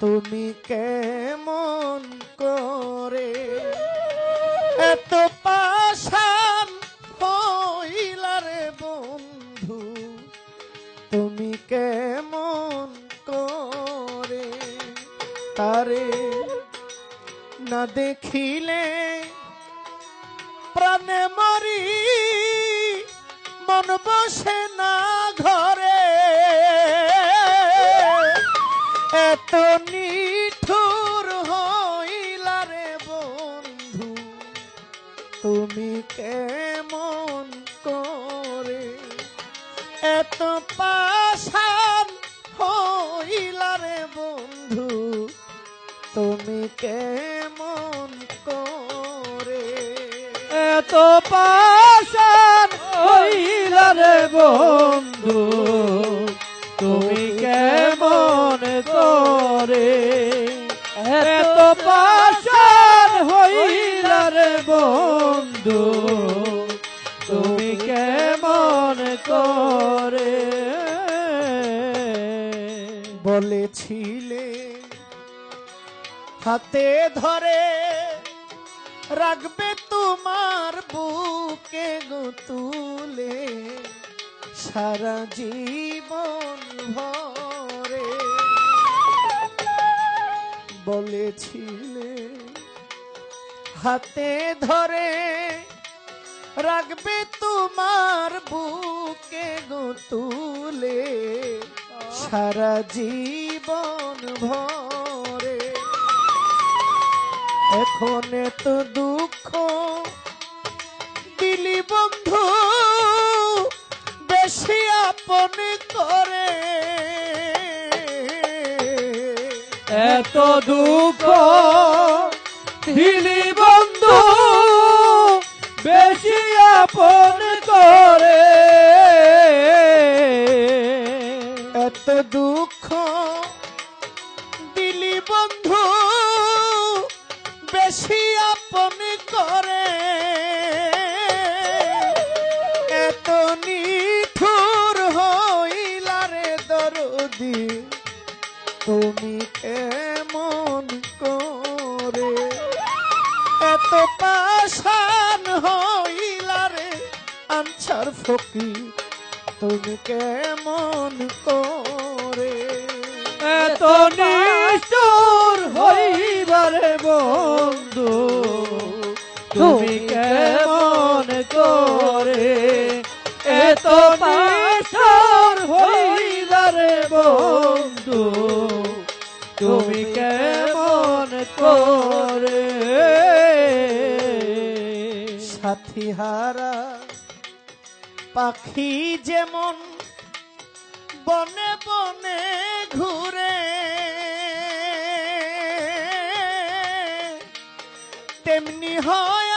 তুমি কেমন করে এত পাষাণ হইলা রে বন্ধু, তুমি কেমন করে তারে না দেখিলে প্রাণে মরি, মন বসে না ঘরে, এত নিঠুর হইলা রে বন্ধু, তুমি কেমন করে এত পাষাণ হইলা রে বন্ধু, তুমি কেমন করে এত পাষাণ হইলা রে বন্ধু, তুমি কেমন করে এত পাষাণ হইলা রে বন্ধু, তুমি কেমন করে বলেছিলে হাতে ধরে রাখবে তোমার বুকে গো তুলে সারা জীবন ভরে, বলেছিলে হাতে ধরে রাখবে তোমার বুকে গো তুলে সারা জীবন ভরে, এখন তো দুঃখ দিলি বন্ধু বেশি আপন করে, এত দুঃখ দিলি বন্ধু বেশি আপন করে, এত দুঃখ দিলি বন্ধু বেশি আপন করে, এত নিঠুর হইলা রে দরদি, তুমি কেমন করে এত পাষাণ হইলা রে আনছার ফকির, তুমি কেমন করে এত নিষ্ঠুর হইবারে বন্ধু, তুমি কেমন করে এত পাষাণ হইবারে বন্ধু, তুমি কেমন করে সাথী হারা পাখি যেমন বনে বনে ঘুরে, তেমনি হয়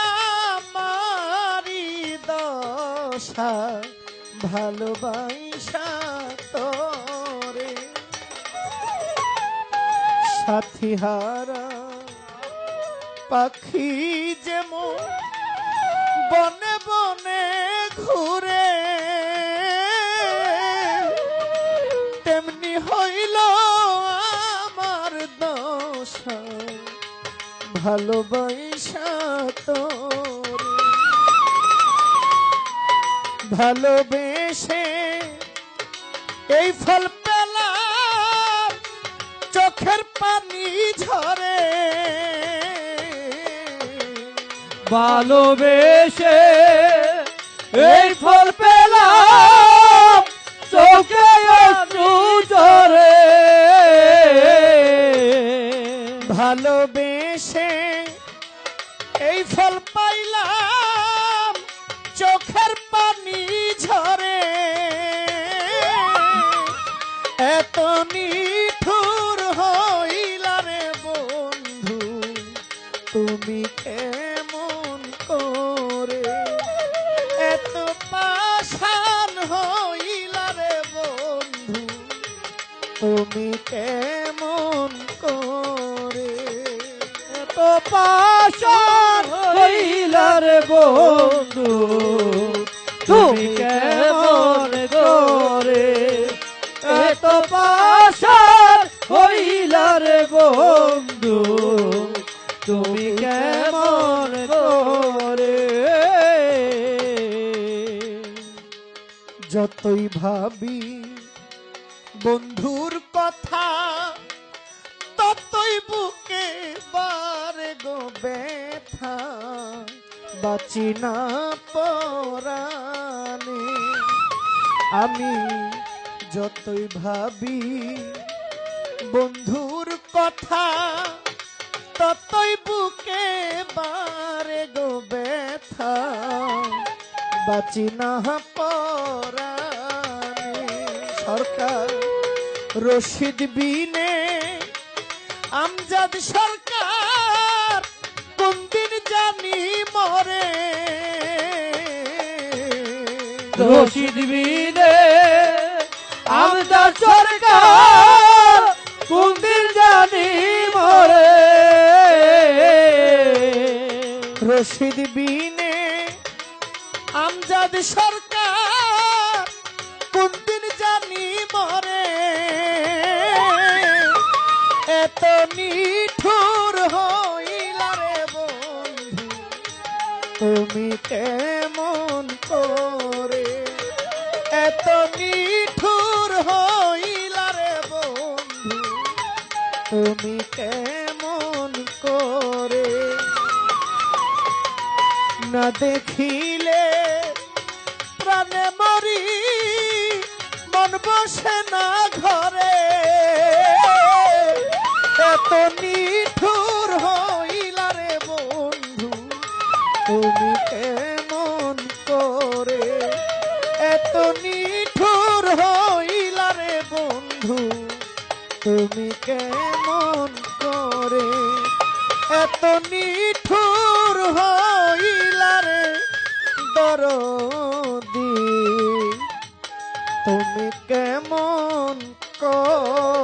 আমারি দশা ভালোবাসা তোরে, সাথী হারা পাখি যেমন বনে বনে ঘুরে, তেমনি হইল আমার দশা ভালোবাসা তোরে, ভালোবেসে এই ফল পেলাম চোখের পানি ঝরে, ভালোবেসে এই ফল পেলাম চোখে অশ্রু ঝরে, ভালোবেসে এই ফল পাইলাম চোখের পানি ঝরে, এত নিঠুর হইলা রে বন্ধু, তুমি কেমন করে এত পাষাণ হইলা রে বন্ধু, তুমি কেমন করে এত পাষাণ হইলা রে বন্ধু, তুমি কেমন করে এত পাষাণ হইলা রে বন্ধু তুমি কেমন করে যতই ভাবি বন্ধুর কথা ততই বুকে বারে গো ব্যথা বাঁচি না পরাণে আমি যতই ভাবি বন্ধুর কথা ততই বুকে বারে গো ব্যথা বাঁচি না পরাণে সরকার রশিদ বিনে আমজাদ সরকার কোন দিন জানি মরে রশিদ বিনে আমজাদ সরকার কোন দিন জানি মরে রশিদ বিনে আমজাদ সরকার কোন দিন জানি মরে এত নিঠুর হইলা রে বন্ধু তুমি কেমন করে এত নিঠুর হইলা রে বন্ধু তুমি কেমন করে না দেখিলে প্রাণে মরি মন বসে না ঘরে এত নিঠুর হইলা রে বন্ধু তুমি কেমন করে এত নিঠুর হইলা রে বন্ধু তুমি কেমন করে এত নিঠুর হইলা রে দরদি তুমি কেমন করে